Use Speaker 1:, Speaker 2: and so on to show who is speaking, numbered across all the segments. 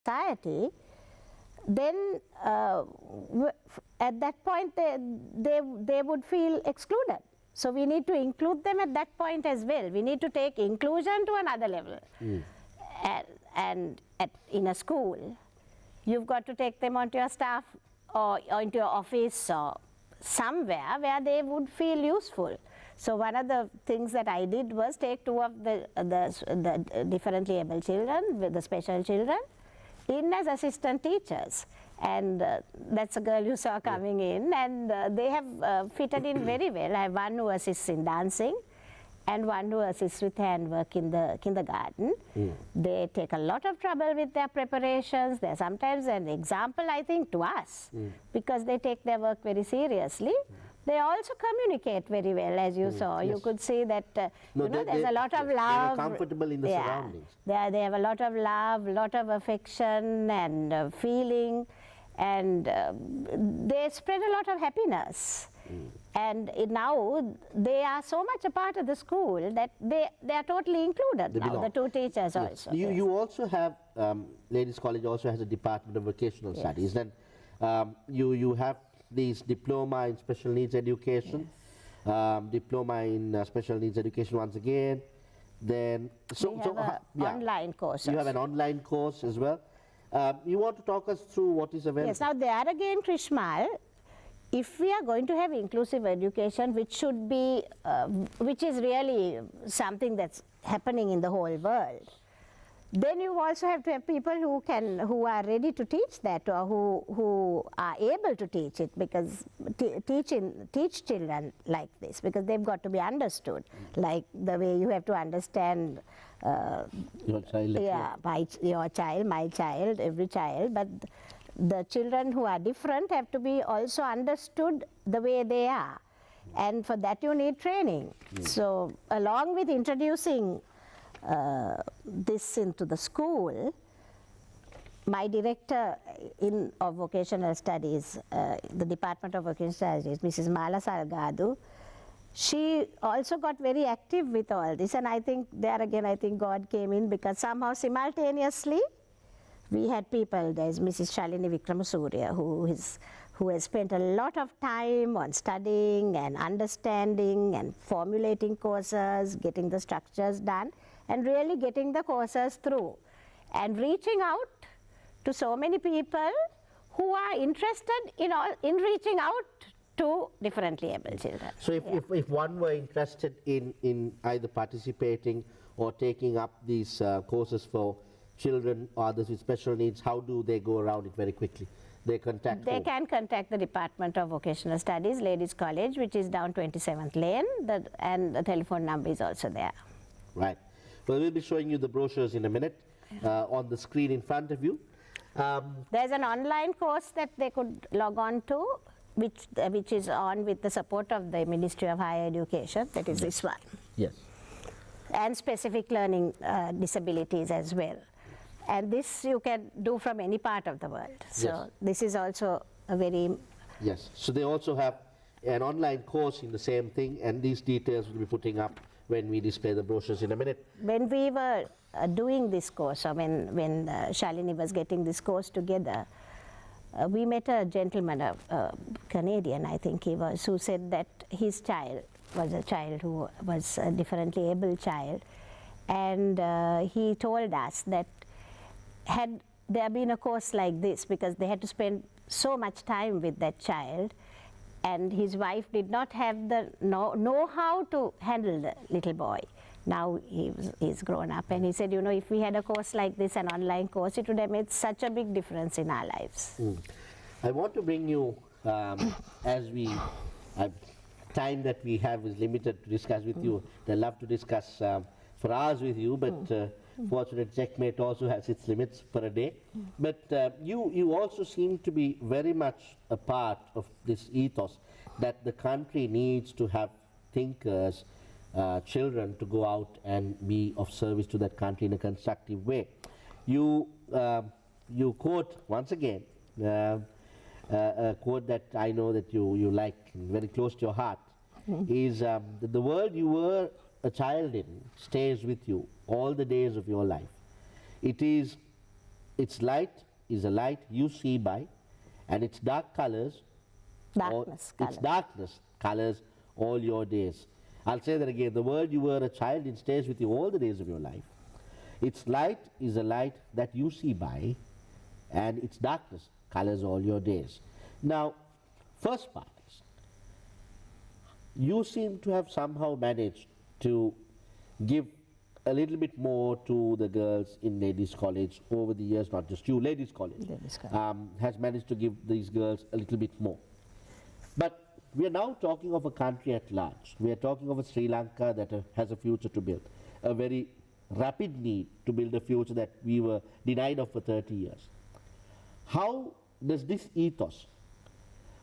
Speaker 1: society, then at that point they would feel excluded. So we need to include them at that point as well. We need to take inclusion to another level. And in a school, you've got to take them onto your staff or into your office or somewhere where they would feel useful. So one of the things that I did was take two of the differently able children, with the special children, in as assistant teachers. And that's a girl you saw coming in, and they have fitted in very well. I have one who assists in dancing and one who assists with handwork in the kindergarten. They take a lot of trouble with their preparations. They're sometimes an example, I think, to us, because they take their work very seriously. They also communicate very well, as you saw. You could see that there's a lot of love.
Speaker 2: They're comfortable in the surroundings.
Speaker 1: They have a lot of love, lot of affection and feeling, and they spread a lot of happiness. And now they are so much a part of the school that they are totally included now, the two teachers also.
Speaker 2: You also have, Ladies College also has a Department of Vocational Studies. Then you have these diploma in special needs education, diploma in special needs education once again. Then
Speaker 1: online course.
Speaker 2: You have an online course as well. You want to talk us through what is available?
Speaker 1: Yes, now there again, Chrismal, if we are going to have inclusive education, which should be, which is really something that's happening in the whole world, then you also have to have people who are ready to teach that, or who are able to teach it, because teach children like this, because they've got to be understood, like the way you have to understand
Speaker 2: your child,
Speaker 1: your child, my child, every child, but the children who are different have to be also understood the way they are, and for that you need training. So along with introducing this into the school, my director of vocational studies, the Department of Vocational Studies, Mrs. Mala Salgadu, she also got very active with all this, and I think there again, I think God came in, because somehow simultaneously we had people. There's Mrs. Shalini Vikramasuriya, who has spent a lot of time on studying and understanding and formulating courses, getting the structures done, and really getting the courses through, and reaching out to so many people who are interested in reaching out to differently able children.
Speaker 2: So if one were interested in either participating or taking up these courses for children or others with special needs, how do they go around it very quickly? They can
Speaker 1: contact the Department of Vocational Studies, Ladies College, which is down 27th Lane, and the telephone number is also there.
Speaker 2: Right. Well, we'll be showing you the brochures in a minute on the screen in front of you.
Speaker 1: There's an online course that they could log on to, which is on with the support of the Ministry of Higher Education. That is this one.
Speaker 2: Yes.
Speaker 1: And specific learning disabilities as well. And this you can do from any part of the world. So this is also a very...
Speaker 2: Yes. So they also have an online course in the same thing, and these details will be putting up when we display the brochures in a minute.
Speaker 1: When we were doing this course, or when Shalini was getting this course together, we met a gentleman, a Canadian I think he was, who said that his child was a child who was a differently able child, and he told us that had there been a course like this, because they had to spend so much time with that child, and his wife did not have the know-how to handle the little boy. Now he's grown up, and he said, if we had a course like this, an online course, it would have made such a big difference in our lives.
Speaker 2: I want to bring you, as time that we have is limited to discuss with you. I'd love to discuss for hours with you, but fortunately Checkmate also has its limits for a day. But you also seem to be very much a part of this ethos that the country needs to have thinkers, children to go out and be of service to that country in a constructive way. You quote once again a quote that I know that you like, very close to your heart, is the world you were a child in stays with you all the days of your life. It is its light is a light you see by, and its dark colors,
Speaker 1: Darkness,
Speaker 2: its darkness colors all your days. I'll say that again. The world you were a child in stays with you all the days of your life. Its light is a light that you see by, and its darkness colors all your days. Now, first part is, you seem to have somehow managed to give a little bit more to the girls in ladies' college over the years, not just you, ladies' college, has managed to give these girls a little bit more. But we are now talking of a country at large. We are talking of a Sri Lanka that has a future to build, a very rapid need to build a future that we were denied of for 30 years. How does this ethos,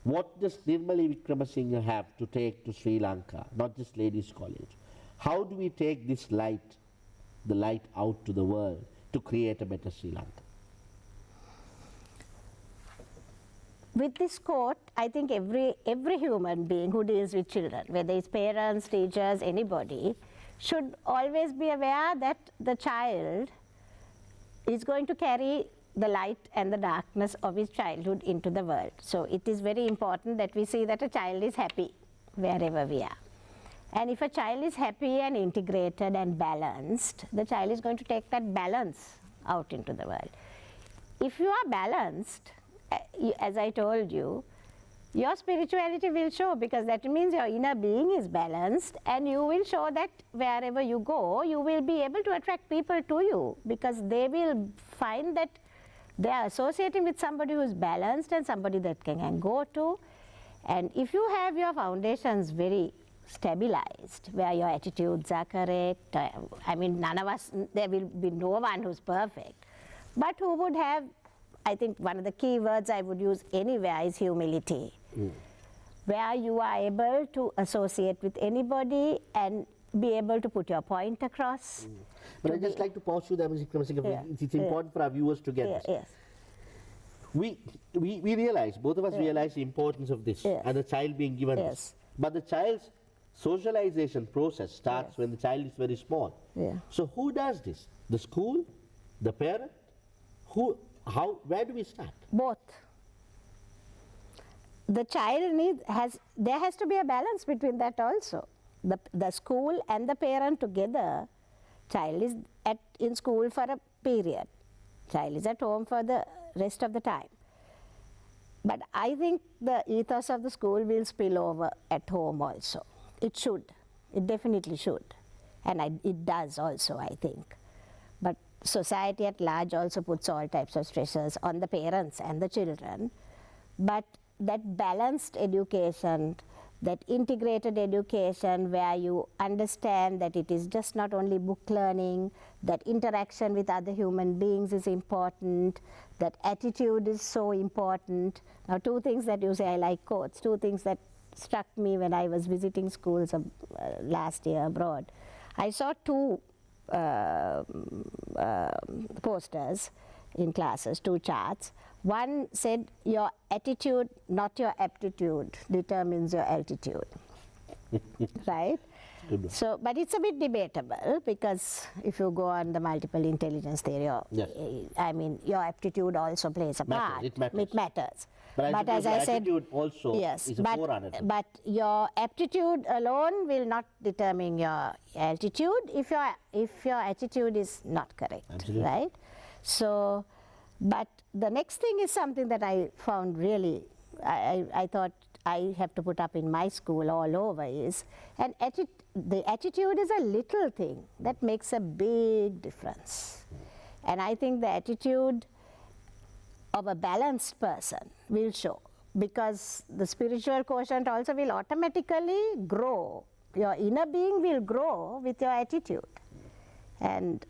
Speaker 2: what does Nirmala Wickramasinghe have to take to Sri Lanka, not just ladies' college? How do we take this light, the light out to the world to create a better Sri Lanka?
Speaker 1: With this quote, I think every human being who deals with children, whether it's parents, teachers, anybody, should always be aware that the child is going to carry the light and the darkness of his childhood into the world. So it is very important that we see that a child is happy wherever we are. And if a child is happy and integrated and balanced, the child is going to take that balance out into the world. If you are balanced, as I told you, your spirituality will show, because that means your inner being is balanced, and you will show that wherever you go, you will be able to attract people to you, because they will find that they are associating with somebody who is balanced and somebody that can go to. And if you have your foundations very stabilized, where your attitudes are correct, I mean, none of us, there will be no one who's perfect, but who would have, I think one of the key words I would use anywhere is humility, where you are able to associate with anybody and be able to put your point across.
Speaker 2: But I'd just like to pause you there, Ms. Wickramasinghe. It's important for our viewers to get this.
Speaker 1: Yes.
Speaker 2: We realize, both of us realize the importance of this and the child being given this. But the child's socialization process starts when the child is very small. So who does this? The school? The parent? Who? How? Where do we start?
Speaker 1: Both. The child there has to be a balance between that also. The school and the parent together, child is in school for a period. Child is at home for the rest of the time. But I think the ethos of the school will spill over at home also. It should. It definitely should. And it does also, I think. But society at large also puts all types of stressors on the parents and the children. But that balanced education, that integrated education where you understand that it is just not only book learning, that interaction with other human beings is important, that attitude is so important. Now, two things that you say, I like quotes, two things that struck me when I was visiting schools last year abroad. I saw two posters in classes, two charts. One said, your attitude, not your aptitude, determines your altitude. Right? So, but it's a bit debatable, because if you go on the multiple intelligence theory, I mean, your aptitude also plays a part.
Speaker 2: It matters.
Speaker 1: It matters.
Speaker 2: But
Speaker 1: as I said,
Speaker 2: attitude also is a forerunner.
Speaker 1: But your aptitude alone will not determine your altitude if your attitude is not correct.
Speaker 2: Absolutely.
Speaker 1: Right? So, but the next thing is something that I found really, I thought I have to put up in my school all over is, and the attitude is a little thing that makes a big difference. And I think the attitude of a balanced person will show, because the spiritual quotient also will automatically grow. Your inner being will grow with your attitude. And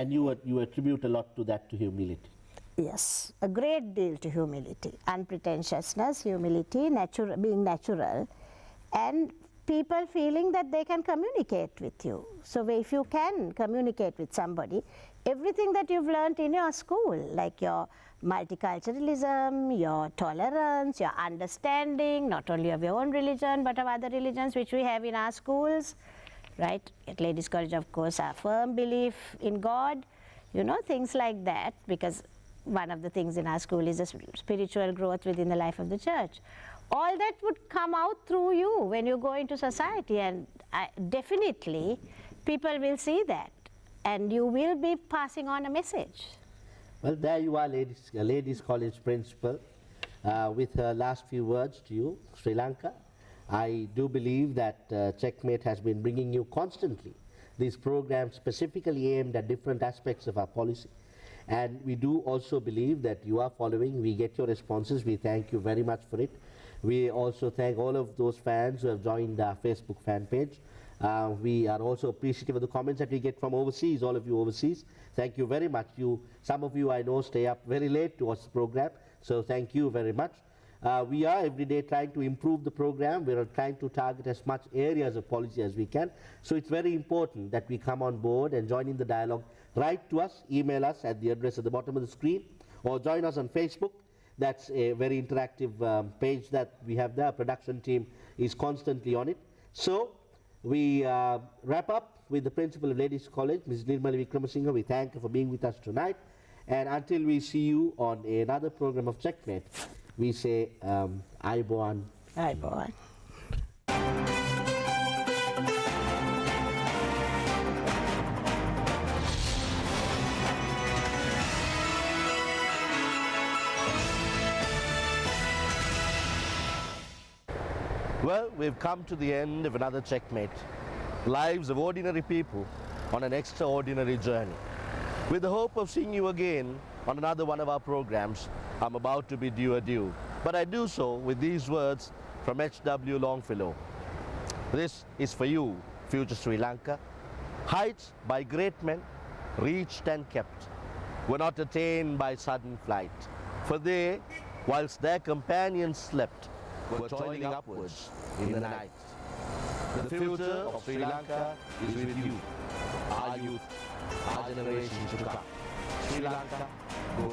Speaker 2: you attribute a lot to that, to humility.
Speaker 1: Yes, a great deal to humility, unpretentiousness, humility, being natural, and people feeling that they can communicate with you. So if you can communicate with somebody, everything that you've learned in your school, like your multiculturalism, your tolerance, your understanding, not only of your own religion, but of other religions which we have in our schools, right? At Ladies' College, of course, our firm belief in God, you know, things like that, because one of the things in our school is the spiritual growth within the life of the church. All that would come out through you when you go into society, and definitely people will see that, and you will be passing on a message.
Speaker 2: Well, there you are, ladies college principal, with her last few words to you, Sri Lanka. I do believe that Checkmate has been bringing you constantly these programs specifically aimed at different aspects of our policy. And we do also believe that you are following. We get your responses. We thank you very much for it. We also thank all of those fans who have joined our Facebook fan page. We are also appreciative of the comments that we get from overseas, all of you overseas. Thank you very much. Some of you I know stay up very late to watch the program, so thank you very much. We are every day trying to improve the program. We are trying to target as much areas of policy as we can. So it's very important that we come on board and join in the dialogue. Write to us, email us at the address at the bottom of the screen, or join us on Facebook. That's a very interactive page that we have there. Our production team is constantly on it. So we wrap up with the principal of Ladies College, Ms. Nirmala Wickramasinghe. We thank her for being with us tonight. And until we see you on another program of Checkmate, we say Ayubowan.
Speaker 1: Ayubowan.
Speaker 2: Well, we've come to the end of another Checkmate. Lives of ordinary people on an extraordinary journey. With the hope of seeing you again on another one of our programs, I'm about to bid you adieu. But I do so with these words from H.W. Longfellow. This is for you, future Sri Lanka. Heights by great men, reached and kept, were not attained by sudden flight. For they, whilst their companions slept, were toiling upwards in the night. The future of Sri Lanka is with you, our youth, our generation to come. Sri Lanka, go